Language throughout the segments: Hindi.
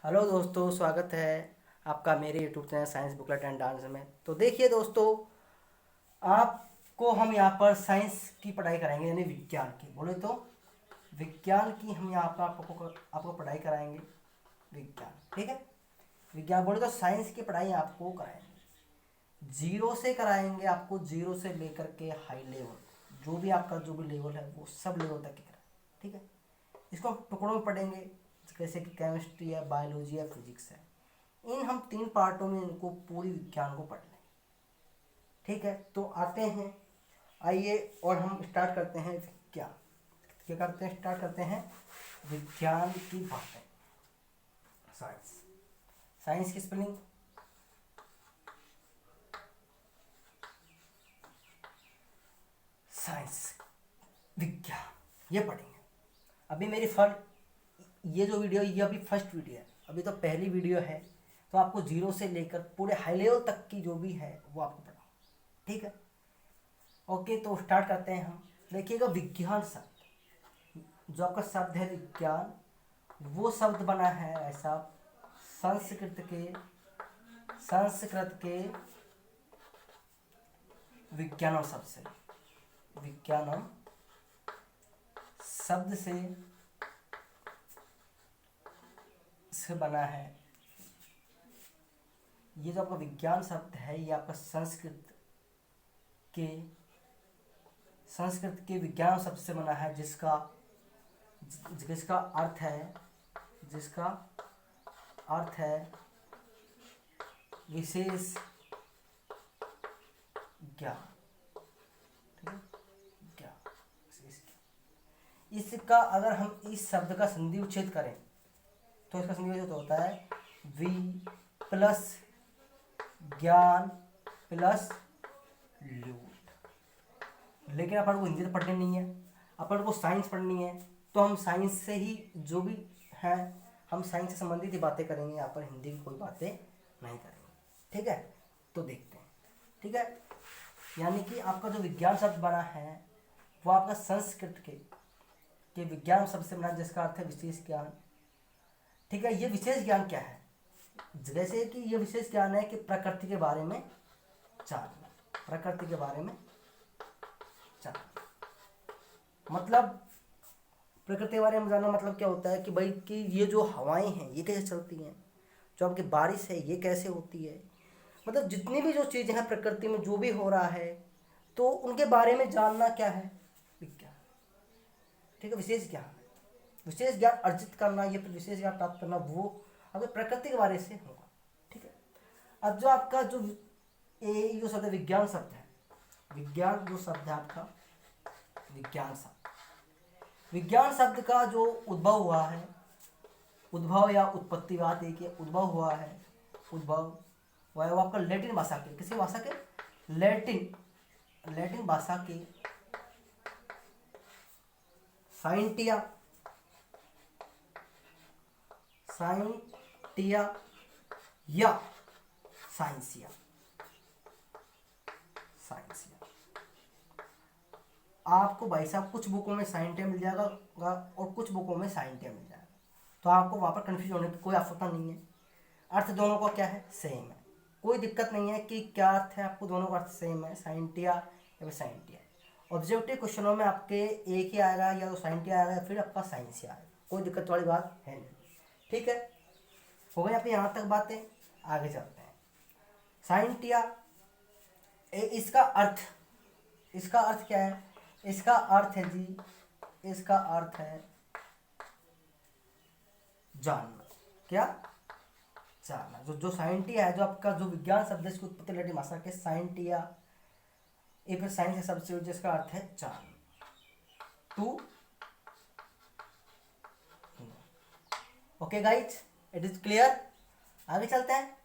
हेलो दोस्तों, स्वागत है आपका मेरे YouTube channel science booklet and dance में। तो देखिए दोस्तों, आपको हम यहाँ पर साइंस की पढ़ाई कराएंगे, यानी विज्ञान की। बोले तो विज्ञान की हम यहाँ पर आपको पढ़ाई कराएंगे। विज्ञान, ठीक है। विज्ञान बोले तो साइंस की पढ़ाई आपको कराएंगे, जीरो से कराएंगे। आपको जीरो से लेकर के हाई लेवल, जो भी लेवल है वो सब लेवल तक की कराएंगे, ठीक है। इसको हम टुकड़ों में पढ़ेंगे, जैसे कि केमिस्ट्री है, बायोलॉजी है, फिजिक्स है। इन हम 3 पार्टों में इनको पूरी विज्ञान को पढ़ लें, ठीक है। तो आते हैं, आइए और हम स्टार्ट करते हैं विज्ञान। क्या करते हैं? स्टार्ट करते हैं विज्ञान की बातें। साइंस, साइंस की स्पेलिंग साइंस, विज्ञान, ये पढ़ेंगे। अभी मेरी ये जो वीडियो, ये अभी फर्स्ट वीडियो है, अभी तो पहली वीडियो है। तो आपको जीरो से लेकर पूरे हाई लेवल तक की जो भी है वो आपको पढ़ाऊँ, ठीक है। ओके, तो स्टार्ट करते हैं हम। देखिएगा, विज्ञान शब्द, जो आपका शब्द है विज्ञान, वो शब्द बना है ऐसा संस्कृत के विज्ञानम शब्द से। विज्ञानम शब्द से बना है। ये जो आपका विज्ञान शब्द है, ये आपका संस्कृत के विज्ञान शब्द से बना है, जिसका अर्थ है विशेष ज्ञान, ठीक है। ज्ञान, विशेष ज्ञान। इसका अगर हम इस शब्द का संधि उच्छेद करें तो इसका संधि उच्छेद होता है वि प्लस ज्ञान प्लस लूट। लेकिन अपन को हिंदी तो पढ़नी नहीं है, अपन को साइंस पढ़नी है। तो हम साइंस से ही जो भी है, हम साइंस से संबंधित ही बातें करेंगे, यहाँ पर हिंदी की कोई बातें नहीं करेंगे, ठीक है। तो देखते हैं, ठीक है। यानी कि आपका जो विज्ञान शब्द बना है वो आपका संस्कृत के विज्ञान शब्द से बना, जिसका अर्थ है विशेष ज्ञान, ठीक है। ये विशेष ज्ञान क्या है? जैसे कि ये विशेष ज्ञान है कि प्रकृति के बारे में जानना, प्रकृति के बारे में जानना। मतलब प्रकृति के बारे में जानना मतलब क्या होता है कि भाई कि ये जो हवाएं हैं ये कैसे चलती हैं, जो आपकी बारिश है ये कैसे होती है। मतलब जितनी भी जो चीज़ें हैं प्रकृति में, जो भी हो रहा है, तो उनके बारे में जानना क्या है? विज्ञान, ठीक है। विशेष ज्ञान अर्जित करना, ये विशेष ज्ञान प्राप्त करना, वो आपके प्रकृति के बारे से होगा, ठीक है। अब जो आपका जो शब्द है विज्ञान शब्द है, विज्ञान जो शब्द है आपका विज्ञान शब्द का जो उद्भव हुआ है, उद्भव या उत्पत्ति, बात एक है। उद्भव हुआ है, उद्भव हुआ है वो आपका लैटिन भाषा के, किसी भाषा के? लैटिन भाषा के साइंटिया या साइंसिया आपको भाई साहब कुछ बुकों में साइंटिया मिल जाएगा और कुछ बुकों में साइंटिया मिल जाएगा। तो आपको वहाँ पर कन्फ्यूज होने की कोई आवश्यकता नहीं है। अर्थ दोनों का क्या है? सेम है। कोई दिक्कत नहीं है कि क्या अर्थ है, आपको दोनों का अर्थ सेम है, साइंटिया या साइंटिया। ऑब्जेक्टिव क्वेश्चनों में आपके एक ही आएगा, या तो साइंटिया आएगा या फिर आपका साइंसिया आएगा। कोई दिक्कत वाली बात है नहीं, ठीक है। हो गई आपकी यहाँ तक बातें, आगे चलते हैं। साइंटिया, इसका अर्थ क्या है? इसका अर्थ है जी, इसका अर्थ है जानना। क्या? जानना। जो साइंटिया है, जो आपका जो विज्ञान शब्द है, इसकी उत्पत्ति लैटिन भाषा के साइंटिया, एक साइंस है शब्द से, जिसका अर्थ है जानना, to. Okay guys, it is clear. आगे चलते हैं।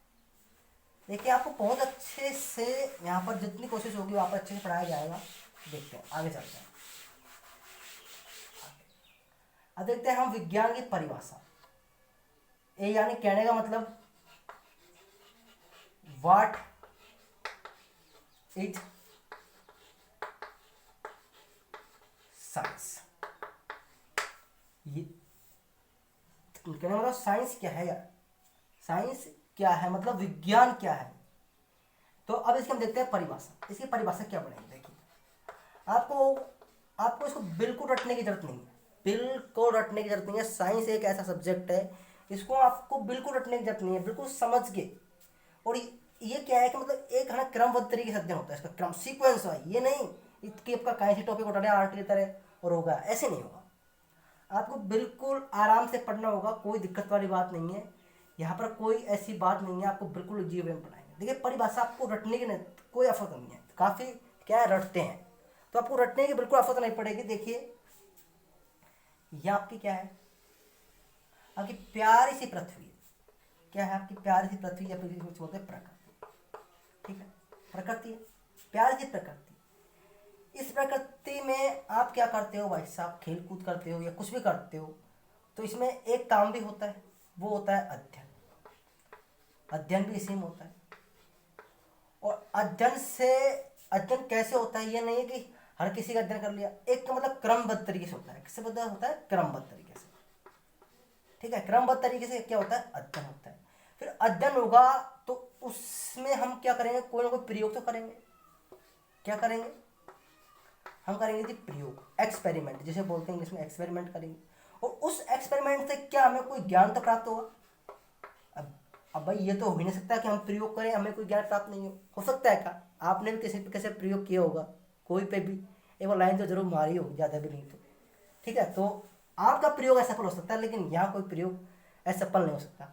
देखिए, आपको बहुत अच्छे से यहाँ पर जितनी कोशिश होगी वहाँ पर अच्छे से पढ़ाया जाएगा। देखते हैं, आगे चलते हैं। अब देखते हैं हम विज्ञान की परिभाषा। ए यानी कहने का मतलब, व्हाट इज साइंस। ये कहने का मतलब साइंस क्या है यार, साइंस क्या है, मतलब विज्ञान क्या है। तो अब इसकी हम देखते हैं परिभाषा। इसकी परिभाषा क्या बनेगी, देखिए आपको आपको इसको बिल्कुल रटने की जरूरत नहीं है, बिल्कुल रटने की जरूरत नहीं है। साइंस एक ऐसा सब्जेक्ट है, इसको आपको बिल्कुल रटने की जरूरत नहीं है, बिल्कुल समझ के। और ये क्या है कि मतलब एक है ना क्रमबद्ध तरीके से अध्ययन होता है, इसका क्रम सीक्वेंस है, ये नहीं कि आपका कहीं से टॉपिक उठा लिया आर्ट की तरह और होगा, ऐसे नहीं होगा। आपको बिल्कुल आराम से पढ़ना होगा, कोई दिक्कत वाली बात नहीं है। यहाँ पर कोई ऐसी बात नहीं है आपको बिल्कुल जीव में पढ़ाएंगे। देखिए परिभाषा आपको रटने की नहीं, कोई आफत नहीं है, काफ़ी क्या है रटते हैं, तो आपको रटने की बिल्कुल आफत नहीं पड़ेगी। देखिए ये आपकी क्या है, आपकी प्यारी सी पृथ्वी। क्या है आपकी प्यारी सी पृथ्वी, या फिर कुछ बोलते हैं प्रकृति। ठीक है, प्रकृति है, प्यारी सी प्रकृति। इस प्रकृति में आप क्या करते हो भाई साहब, खेल कूद करते हो या कुछ भी करते हो, तो इसमें एक काम भी होता है, वो होता है अध्ययन। अध्ययन भी इसी में होता है। और अध्ययन कैसे होता है, ये नहीं है कि हर किसी का अध्ययन कर लिया, एक तो मतलब क्रमबद्ध तरीके से होता है। किससे बद्ध होता है, क्रमबद्ध तरीके से। ठीक है, क्रमबद्ध तरीके से क्या होता है, अध्ययन होता है। फिर अध्ययन होगा तो उसमें हम क्या करेंगे, कोई ना कोई प्रयोग तो करेंगे। क्या करेंगे, हम करेंगे जी प्रयोग, एक्सपेरिमेंट जिसे बोलते हैं इंग्लिश में, एक्सपेरिमेंट करेंगे। और उस एक्सपेरिमेंट से क्या हमें कोई ज्ञान तो प्राप्त होगा। अब भाई ये तो हो ही नहीं सकता कि हम प्रयोग करें हमें कोई ज्ञान प्राप्त नहीं हो सकता है क्या, आपने भी किसी पे कैसे प्रयोग किया होगा, कोई पे भी एक बार लाइन तो जरूर मारी होगी, ज़्यादा भी नहीं तो। ठीक है, तो आपका प्रयोग असफल हो सकता है, लेकिन यहाँ कोई प्रयोग असफल नहीं हो सकता।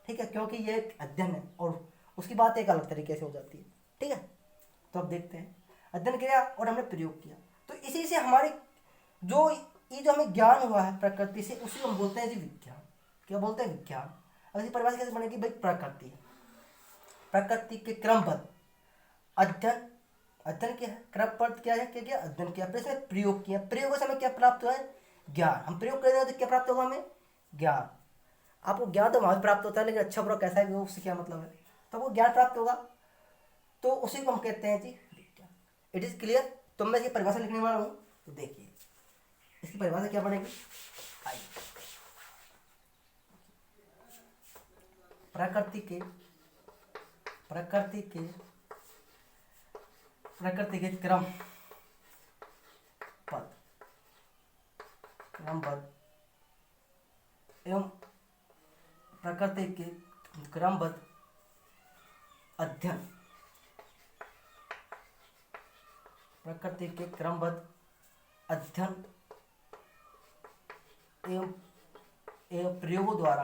ठीक है, क्योंकि ये एक अध्ययन है और उसकी बात एक अलग तरीके से हो जाती है। ठीक है, तो अब देखते हैं, अध्ययन किया और हमने प्रयोग किया, तो इसी से हमारी जो ये जो हमें ज्ञान हुआ है प्रकृति से, उसी को हम बोलते हैं जी विज्ञान। क्या बोलते हैं, विज्ञान। अब इसकी परिभाषा कैसे बनेगी भाई, प्रकृति है, प्रकृति के क्रमबद्ध अध्ययन। अध्ययन क्या है, क्रमबद्ध क्या है, क्या अध्ययन किया, फिर इसमें प्रयोग किया, प्रयोग से हमें क्या प्राप्त हुआ है, ज्ञान। हम प्रयोग करेंगे तो क्या प्राप्त होगा हमें, ज्ञान। आपको ज्ञान तो वहाँ भी प्राप्त होता है, लेकिन अच्छा बुरा कैसा भी हो उससे क्या मतलब है, तो आपको ज्ञान प्राप्त होगा, तो उसी को हम कहते हैं जी विज्ञान। It is clear. तो मैं ये परिभाषा लिखने वाला हूँ, तो देखिए इसकी परिभाषा क्या बनेगी, आइए। प्रकृति के प्रकृति के प्रकृति के क्रमबद्ध एवं प्रकृति के क्रमबद्ध अध्ययन, प्रकृति के क्रमबद्ध अध्ययन एवं प्रयोगों द्वारा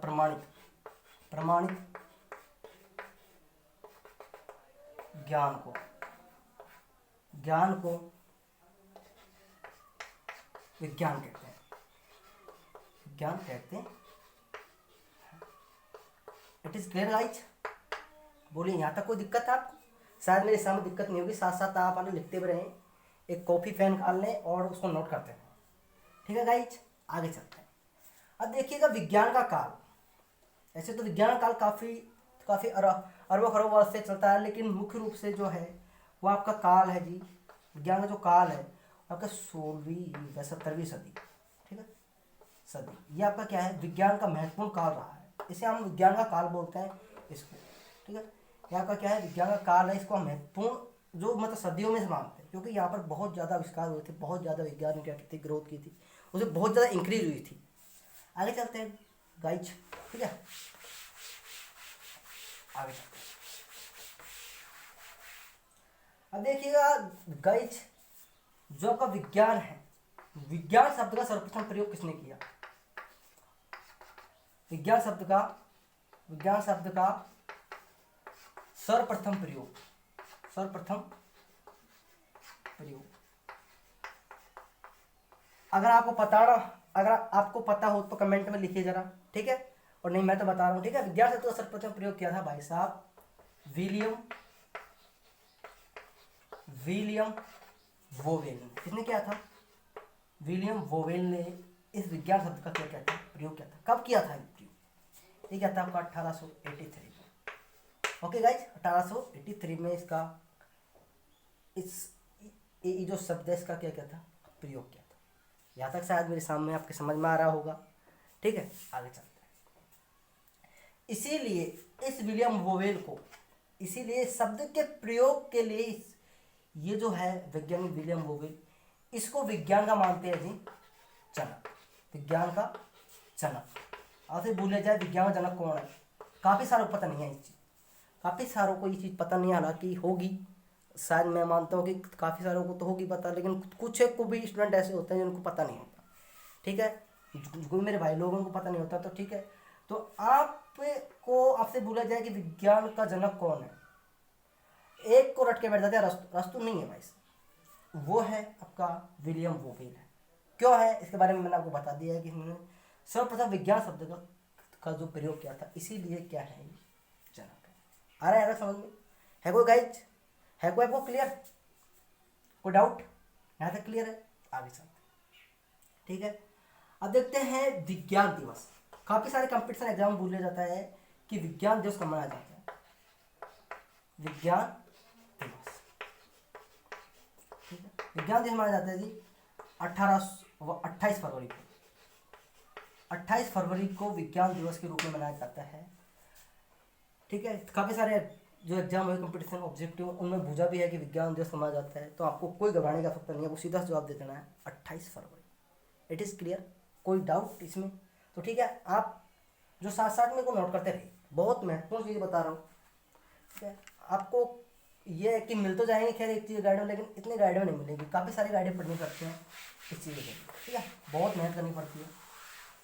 प्रमाणित ज्ञान को विज्ञान कहते हैं। It is clear guys. बोलिए यहाँ तक कोई दिक्कत है आपको, शायद मेरे सामने दिक्कत नहीं होगी, साथ साथ आप आने लिखते भी रहें, एक कॉपी पेन निकाल लें और उसको नोट करते रहें। ठीक है गाइज, आगे चलते हैं। अब देखिएगा विज्ञान का काल, ऐसे तो विज्ञान का काल काफ़ी अरबों खरबों वर्ष से चलता है, लेकिन मुख्य रूप से जो है वो आपका काल है जी, विज्ञान का जो काल है आपका 16वीं या 17वीं सदी। ठीक है, सदी, ये आपका क्या है, विज्ञान का महत्वपूर्ण काल रहा है, इसे हम विज्ञान का काल बोलते हैं इसको। ठीक है, ये आपका क्या है, विज्ञान का काल है, इसको हम महत्वपूर्ण जो मतलब सदियों में से मानते हैं, क्योंकि यहाँ पर बहुत ज़्यादा आविष्कार हुए थे, बहुत ज़्यादा विज्ञान ने क्या की थी, ग्रोथ की थी, उसे बहुत ज़्यादा इंक्रीज हुई थी। आगे चलते हैं गाइज। ठीक है, आगे चलते हैं। अब देखिएगा गाइज, जो आपका विज्ञान है, विज्ञान शब्द का सर्वप्रथम प्रयोग किसने किया, विज्ञान शब्द का सर्वप्रथम प्रयोग अगर आपको पता हो तो कमेंट में लिखिए जरा। ठीक है, और नहीं मैं तो बता रहा हूँ। ठीक है, विज्ञान शब्द का सर्वप्रथम प्रयोग किया था भाई साहब विलियम वोवेल ने। किसने किया था, विलियम वोवेल ने इस विज्ञान शब्द का क्या था, प्रयोग किया था। कब किया था ये प्रयोग, ये क्या था आपका 1883 में। ओके गाइज, 1883 में इसका ये जो शब्द है इसका क्या था, प्रयोग किया था। यहाँ तक शायद मेरे सामने आपके समझ में आ रहा होगा। ठीक है, आगे चलते हैं। इसीलिए इस विलियम वोवेल को, इसीलिए शब्द के प्रयोग के लिए ये जो है वैज्ञानिक विलियम वोवेल, इसको विज्ञान का मानते हैं जी जनक, विज्ञान का जनक। आपसे भूले जाए विज्ञान का जनक कौन है, काफ़ी सारों को पता नहीं है इस चीज़, काफ़ी सारों को ये चीज़ पता नहीं, हालांकि होगी शायद, मैं मानता हूँ कि काफ़ी सारों को तो होगी पता, लेकिन कुछ एक को भी स्टूडेंट ऐसे होते हैं जिनको पता नहीं होता, ठीक है, जो मेरे भाई लोगों को पता नहीं होता, तो ठीक है। तो आपको, आपसे बोला जाए कि विज्ञान का जनक कौन है, एक को रट के बैठ जाते हैं, रस्तु नहीं है भाई, वो है आपका विलियम वोवेल है। क्यों है इसके बारे में मैंने आपको बता दिया है कि इन्होंने सर्वप्रथम विज्ञान शब्द का जो प्रयोग किया था, इसीलिए क्या है जनक है। आ रहा है समझ में, है कोई गाइज, है कोई आपको क्लियर, कोई डाउट यहाँ तक क्लियर है, आगे चलते हैं, ठीक है। अब देखते हैं विज्ञान दिवस। काफी सारे कंपटीशन एग्जाम में भूल जाता है कि विज्ञान दिवस कब मनाया जाता है, विज्ञान दिवस, ठीक है, विज्ञान दिवस मनाया जाता है जी 28 फरवरी को, 28 फरवरी को विज्ञान दिवस के रूप में मनाया जाता है, ठीक है। काफ़ी सारे जो एग्जाम हुए कंपटीशन ऑब्जेक्टिव, उनमें पूछा भी है कि विज्ञान दिवस मनाया जाता है, तो आपको कोई घबराने का आवश्यकता नहीं है, वो सीधा जवाब दे देना है 28 फरवरी। इट इज़ क्लियर, कोई डाउट इसमें, तो ठीक है। आप जो साथ साथ में को नोट करते रहिए, बहुत महत्वपूर्ण चीज़ बता रहा हूँ, ठीक है। आपको ये है कि मिल तो जाएंगे खैर एक चीज़ गाइड में, लेकिन इतनी गाइड में नहीं मिलेगी, काफ़ी सारी गाइडें पढ़नी पड़ती हैं इस चीज़ के, ठीक है, बहुत मेहनत करनी पड़ती है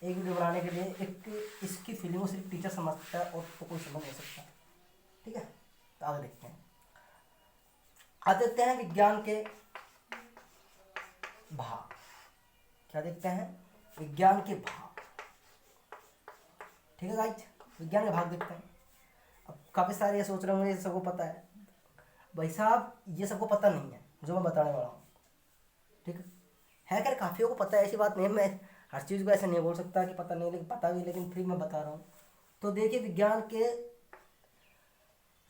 एक वीडियो बनाने के लिए। एक इसकी फीलिंग को सिर्फ टीचर समझता है और तो कोई समझ नहीं सकता, ठीक है। तो आगे देखते हैं, आज देखते हैं विज्ञान के भाग, क्या देखते हैं, विज्ञान के भाग, ठीक है गाइज, विज्ञान के भाग देखते हैं। अब काफ़ी सारे ये सोच रहे होंगे ये सबको पता है, भाई साहब ये सबको पता नहीं है जो मैं बताने वाला हूँ, ठीक है खैर काफ़ियों को पता है, ऐसी बात नहीं है, मैं हर चीज़ को ऐसे नहीं बोल सकता कि पता नहीं, लेकिन पता भी, लेकिन फिर मैं बता रहा हूँ। तो देखिए विज्ञान के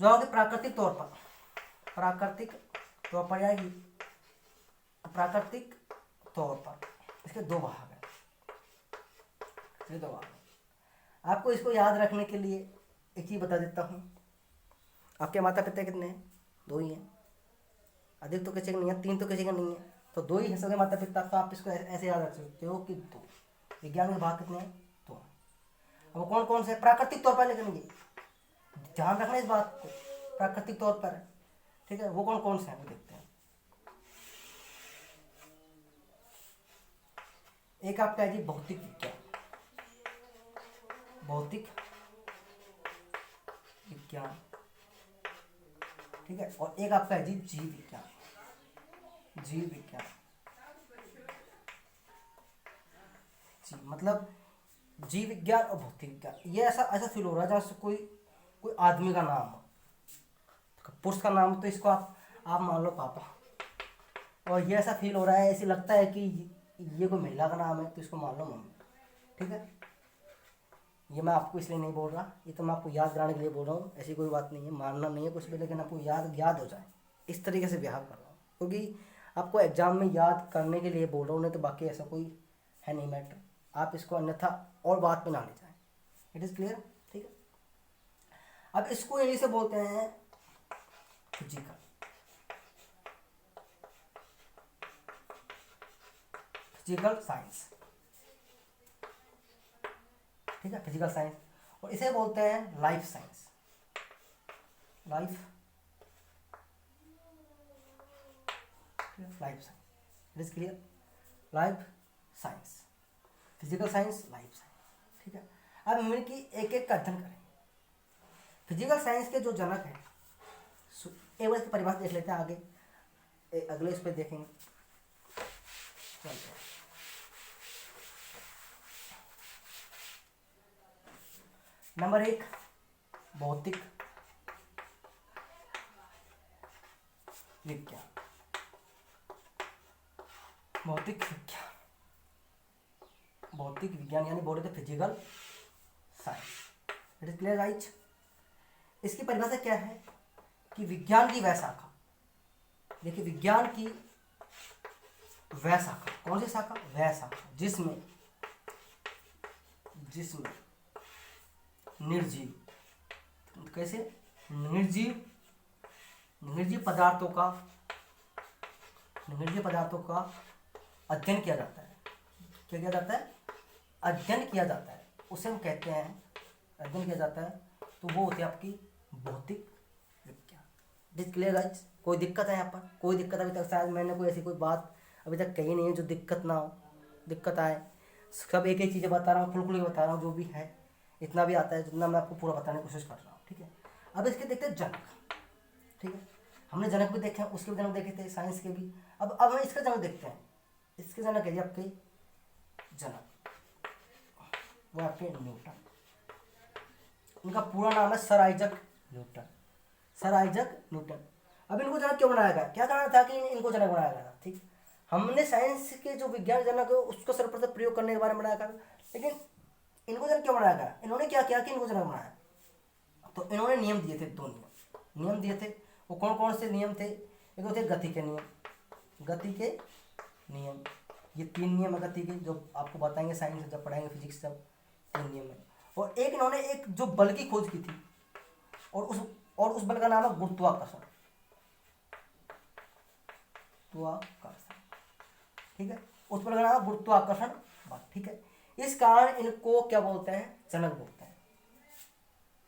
जो आगे प्राकृतिक तौर पर, प्राकृतिक तौर पर आएगी, प्राकृतिक तौर पर इसके दो भाग हैं, ये दो भाग हैं। आपको इसको याद रखने के लिए एक चीज़ बता देता हूँ, आपके माता पिता कितने हैं, दो ही हैं, अधिक तो किसी का नहीं है, तीन तो किसी का नहीं है, तो दो ही हैं सबके माता पिता, तो आप इसको ऐसे याद रख सकते हो कि दो। विज्ञान के भाग कितने हैं, दो। अब कौन कौन से, प्राकृतिक तौर पर, लेकिन ये ध्यान रखना इस बात को, प्राकृतिक तौर पर है, ठीक है, वो कौन कौन से हैं वो देखते हैं। एक आपका है जी भौतिक विज्ञान, भौतिक विज्ञान, ठीक है, और एक आपका है जी जीव विज्ञान, जीव विज्ञान, जी मतलब जीव विज्ञान और भौतिक विज्ञान, ये ऐसा ऐसा फील हो रहा है जैसे कोई कोई आदमी का नाम हो, पुरुष का नाम, तो इसको आप मान लो पापा, और ये ऐसा फील हो रहा है, ऐसे लगता है कि ये कोई महिला का नाम है, तो इसको मान लो मम्मी, ठीक है। ये मैं आपको इसलिए नहीं बोल रहा, ये तो मैं आपको याद कराने के लिए बोल रहा हूँ, ऐसी कोई बात नहीं है, मानना नहीं है कुछ भी, लेकिन आपको याद हो जाए इस तरीके से बिहेव कर रहा हूँ, क्योंकि आपको एग्जाम में याद करने के लिए बोल रहा हूँ, नहीं तो बाकी ऐसा कोई है नहीं मैटर, आप इसको अन्यथा और बात पे ना ले जाएं। इट इज़ क्लियर, ठीक है। अब इसको इंग्लिश से बोलते हैं फिजिकल, फिजिकल साइंस, ठीक है, फिजिकल साइंस, और इसे बोलते हैं life science, life science, it is clear, life science, physical science, life science, ठीक है। अब हम इनकी एक एक का अध्ययन करेंगे। फिजिकल साइंस के जो जनक हैं, एक बार इसकी परिभाषा देख लेते हैं, आगे अगले इस पर देखेंगे, चलते हैं। नंबर 1 भौतिक विज्ञान, भौतिक विज्ञान, भौतिक विज्ञान यानी बोले तो physical science, it is clear right. इसकी परिभाषा क्या है कि विज्ञान की वह शाखा, देखिए विज्ञान की वह शाखा, कौन सी शाखा, वह शाखा जिसमें जिस्म निर्जीव, कैसे निर्जीव पदार्थों का अध्ययन किया जाता है। क्या किया जाता है? अध्ययन किया जाता है, उसे हम कहते हैं अध्ययन किया जाता है। तो वो होती है आपकी भौतिक विज्ञान। This clear guys? कोई दिक्कत है यहाँ पर? कोई दिक्कत अभी तक शायद मैंने कोई ऐसी कोई बात अभी तक कही नहीं है जो दिक्कत ना हो, दिक्कत आए। सब एक एक चीज़ें बता रहा हूँ, खुल के बता रहा हूँ, जो भी है इतना भी आता है जितना मैं आपको पूरा बताने की कोशिश कर रहा हूँ, ठीक है। अब इसके देखते हैं जनक, ठीक है। हमने जनक भी देखे हैं, उसके भी जनक देखे थे, साइंस के भी। अब हम इसका जनक देखते हैं। इसके जनक है आपके जनक, वो आपके न्यूटन। उनका पूरा नाम है sir Isaac Newton, sir Isaac Newton. अब इनको जनक क्यों बनाया गया? क्या कारण था कि इनको जनक बनाया गया? ठीक, हमने साइंस के जो विज्ञान जनक है उसको सर्वप्रथम प्रयोग करने के बारे में बनाया गया, लेकिन इनको जनक क्यों बनाया गया? इन्होंने क्या किया कि इनको जनक बनाया? तो इन्होंने नियम दिए थे, 2 नियम दिए थे। वो कौन कौन से नियम थे? एक तो थे गति के नियम, गति के नियम, ये 3 नियम है गति के, जो आपको बताएंगे साइंस जब पढ़ाएंगे, फिजिक्स जब, 3 नियम है। और एक इन्होंने एक जो बल की खोज की थी, और उस बल का नाम है गुरुत्वाकर्षण, ठीक है। उस बल का नाम है गुरुत्वाकर्षण बल, ठीक है। इस कारण इनको क्या बोलते हैं? जनक बोलते हैं,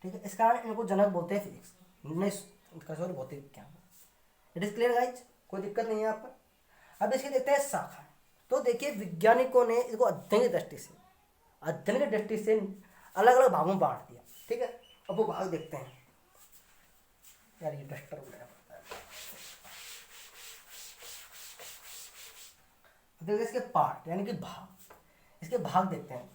ठीक है। इस कारण इनको जनक बोलते हैं फिजिक्स, भौतिक विज्ञान। It is clear guys? कोई दिक्कत नहीं है यहाँ पर। अब इसके देखते हैं शाखा। तो देखिए वैज्ञानिकों ने इसको अध्ययन की दृष्टि से अलग अलग भागों में बांट दिया, ठीक है। अब वो भाग देखते हैं। यार ये डस्टर वगैरह पड़ता है। देखिए इसके पार्ट यानी कि भाग, इसके भाग देखते हैं।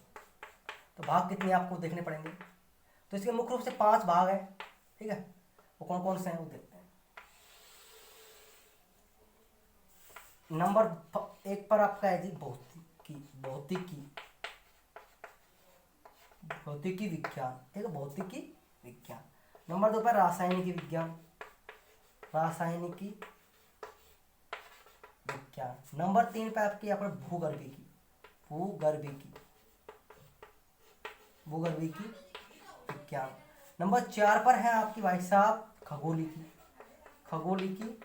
तो भाग कितने आपको देखने पड़ेंगे? तो इसके मुख्य रूप से 5 भाग हैं, ठीक है। वो कौन कौन से हैं वो देखते हैं। नंबर 1 पर आपका है जी भौतिकी विज्ञान, ठीक है, भौतिकी विज्ञान। नंबर 2 पर रासायनिकी विज्ञान। नंबर 3 पर आपकी यहाँ पर भूगर्भिकी विज्ञान। नंबर 4 पर है आपकी भाई साहब खगोलिकी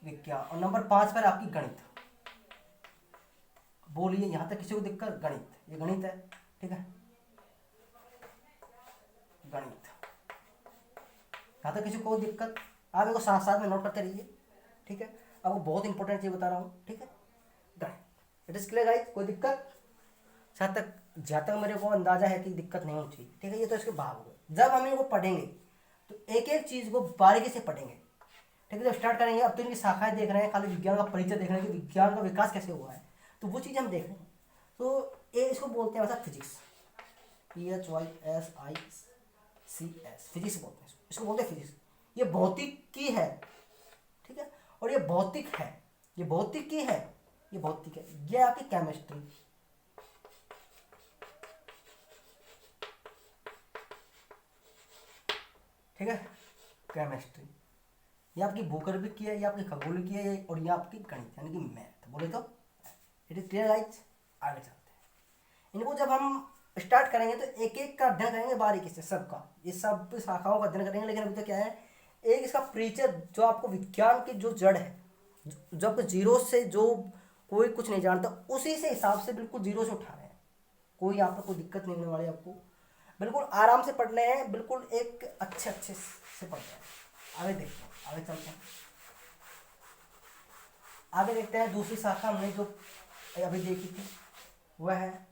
विज्ञान। और नंबर 5 पर आपकी गणित। बोलिए यहां तक किसी को दिक्कत? गणित, ये गणित है, ठीक है, गणित। यहां तक किसी को दिक्कत? आप इसको साथ साथ में नोट करते रहिए, ठीक है। अब वो बहुत इंपॉर्टेंट चीज बता रहा हूँ, ठीक है, गणित। It is clear guys? कोई दिक्कत? जहाँ तक मेरे को अंदाजा है कि दिक्कत नहीं होनी चाहिए, ठीक है। ये तो इसके भाग हो गए। जब हम इनको पढ़ेंगे तो एक एक चीज को बारीकी से पढ़ेंगे, ठीक है। जब स्टार्ट करेंगे, अब तो इनकी शाखाएं देख रहे हैं, खाली विज्ञान का परिचय देख रहे हैं कि विज्ञान का विकास कैसे हुआ है, तो वो चीज़ हम देख रहे हैं। तो ये इसको बोलते हैं वैसा फिजिक्स, PHYSICS, फिजिक्स बोलते हैं इसको बोलते हैं फिजिक्स। ये भौतिक की है, ठीक है। और ये भौतिक है, ये आपकी केमिस्ट्री, ठीक है, केमिस्ट्री। ये आपकी भूगर्भिक की है, ये आपकी खगोलिक की है, और ये आपकी गणित यानी कि मैथ बोले तो। It is clear guys? आगे चलते हैं। इनको जब हम स्टार्ट करेंगे तो एक एक का अध्ययन करेंगे बारीकी से, सबका, ये सब शाखाओं का अध्ययन करेंगे। लेकिन अभी तो क्या है, एक इसका परिचय जो आपको विज्ञान की जो जड़ है, जब जीरो से जो कोई कुछ नहीं जानता उसी से हिसाब से बिल्कुल जीरो से उठा रहे हैं। कोई यहाँ पर कोई दिक्कत नहीं होने वाली आपको, बिल्कुल आराम से पढ़ने हैं, बिल्कुल एक अच्छे से पढ़ते हैं। आगे देखते हैं, आगे चलते हैं, आगे देखते हैं। दूसरी शाखा हमने जो अभी देखी थी वह है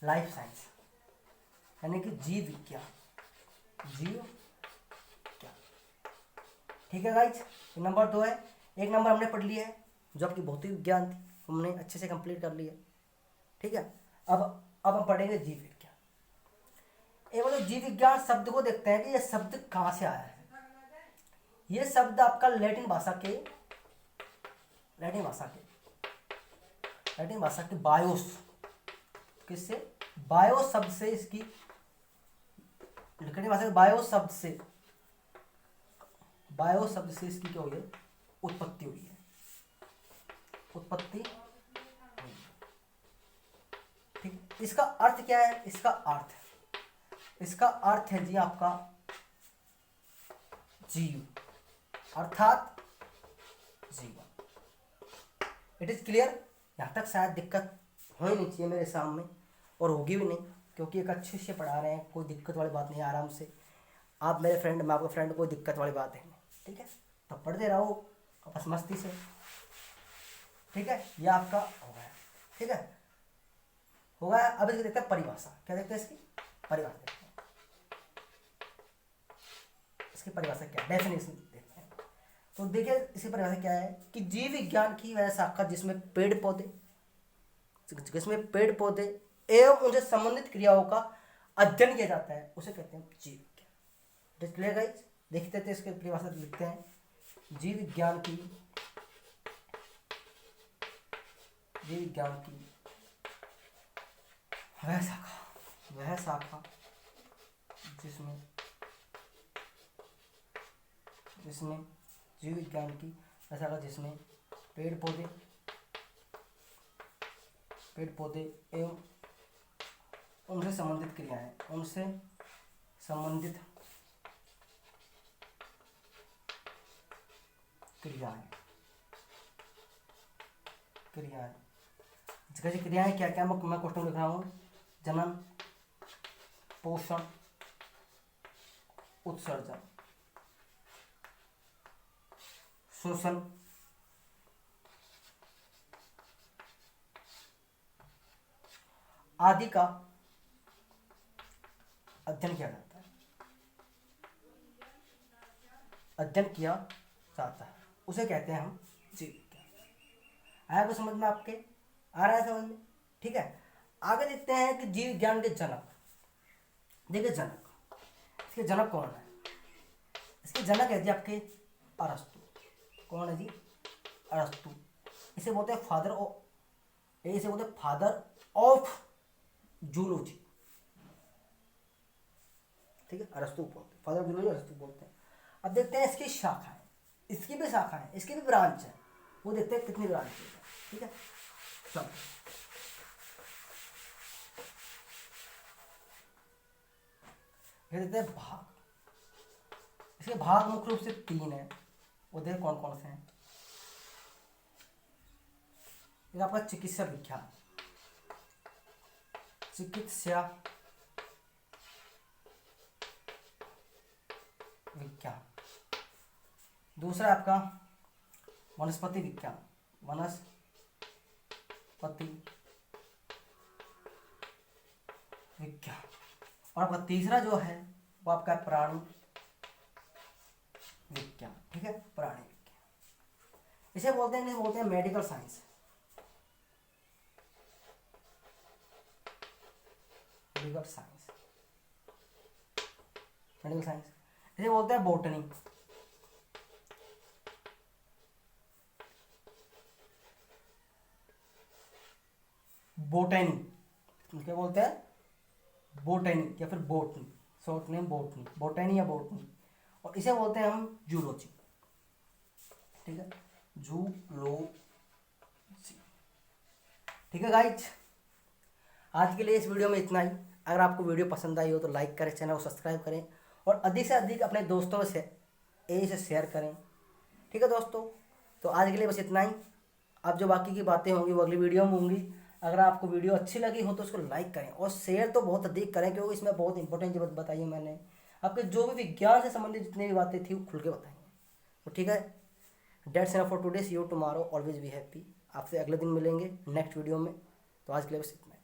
लाइफ साइंस यानी कि जीव विज्ञान, ठीक है गाइज। नंबर 2 है। 1 नंबर हमने पढ़ लिया है जो आपकी भौतिक विज्ञान थी, हमने अच्छे से कंप्लीट कर लिया, ठीक है। अब हम पढ़ेंगे जीव विज्ञान। एक बार जीव विज्ञान शब्द को देखते हैं कि यह शब्द कहाँ से आया है। यह शब्द आपका लैटिन भाषा के बायोस, किससे? बायो शब्द से इसकी, लैटिन भाषा के बायो शब्द से इसकी क्या हुई है? उत्पत्ति हुई है, ठीक। इसका अर्थ क्या है? इसका अर्थ है जी आपका जीव, अर्थात जीवन। It is clear? यहाँ तक शायद दिक्कत हो ही नहीं चाहिए मेरे सामने, और होगी भी नहीं, क्योंकि एक अच्छे से पढ़ा रहे हैं, कोई दिक्कत वाली बात नहीं है। आराम से आप मेरे फ्रेंड, मैं आपका फ्रेंड, कोई दिक्कत वाली बात है नहीं, ठीक है? तो पढ़ते रहो बस मस्ती से, ठीक है? ये आपका हो गया, ठीक है? हो गया। अब इसको देखते हैं परिभाषा। क्या देखते हैं? इसकी परिभाषा देखते हैं। इसकी परिभाषा क्या है? डेफिनेशन देखते हैं। तो देखिए इसकी परिभाषा क्या है कि जीव विज्ञान की वह शाखा जिसमें पेड़ पौधे एवं उनसे संबंधित क्रियाओं का अध्ययन किया जाता है, उसे कहते हैं जीव विज्ञान। Clear guys? देखते थे इसके परिभाषा लिखते हैं। जीव विज्ञान की वह शाखा जिसमें जीव विज्ञान की वह शाखा जिसमें पेड़ पौधे एवं उनसे संबंधित क्रियाएं जैसे क्रियाएं क्या क्या मैं क्वेश्चन लिख रहा हूँ। जनन, पोषण, उत्सर्जन, शोषण, आदि का अध्ययन किया जाता है, उसे कहते हैं हम जीव विज्ञान। आया को समझ में? आपके आ रहा है समझ में? ठीक है। आगे देखते हैं कि जीव विज्ञान के जनक। देखिए इसके जनक कौन है? इसके जनक है जी आपके अरस्तु। कौन है जी? अरस्तु। इसे बोलते हैं फादर ऑफ जूलॉजी। ठीक है, अरस्तु बोलते हैं, फादर ऑफ जूलॉजी अरस्तु बोलते हैं। अब देखते हैं इसकी शाखाएं। इसकी भी ब्रांच है, वो देखते हैं कितनी ब्रांच है। ठीक है, चलो ये देखते हैं भाग। इसके भाग मुख्य रूप से 3 है, वो देखिए कौन कौन से हैं। ये आपका चिकित्सा विज्ञान। दूसरा आपका वनस्पति विज्ञान, और आपका तीसरा जो है वो आपका प्राणी विज्ञान। ठीक है, प्राणी विज्ञान इसे बोलते हैं मेडिकल साइंस। इसे बोलते हैं बोटनी। क्या बोलते हैं? बोटनी या फिर बोटनी, शॉर्ट नेम बोटनी या बोटनी। और इसे बोलते हैं हम जूलॉजी। ठीक है, जूलॉजी। ठीक है गाइज, आज के लिए इस वीडियो में इतना ही। अगर आपको वीडियो पसंद आई हो तो लाइक करें, चैनल को सब्सक्राइब करें और अधिक से अधिक अपने दोस्तों से इसे शेयर करें। ठीक है दोस्तों, तो आज के लिए बस इतना ही। अब जो बाकी की बातें होंगी वो अगली वीडियो में होंगी। अगर आपको वीडियो अच्छी लगी हो तो उसको लाइक करें और शेयर तो बहुत अधिक करें, क्योंकि इसमें बहुत इंपॉर्टेंट चीज़ बताई है मैंने। आपके जो भी विज्ञान से संबंधित जितनी भी बातें थी वो खुल के बताई हैं। तो ठीक है, that's enough for today, see you tomorrow, always be happy. आपसे अगले दिन मिलेंगे नेक्स्ट वीडियो में। तो आज के लिए बस इतना।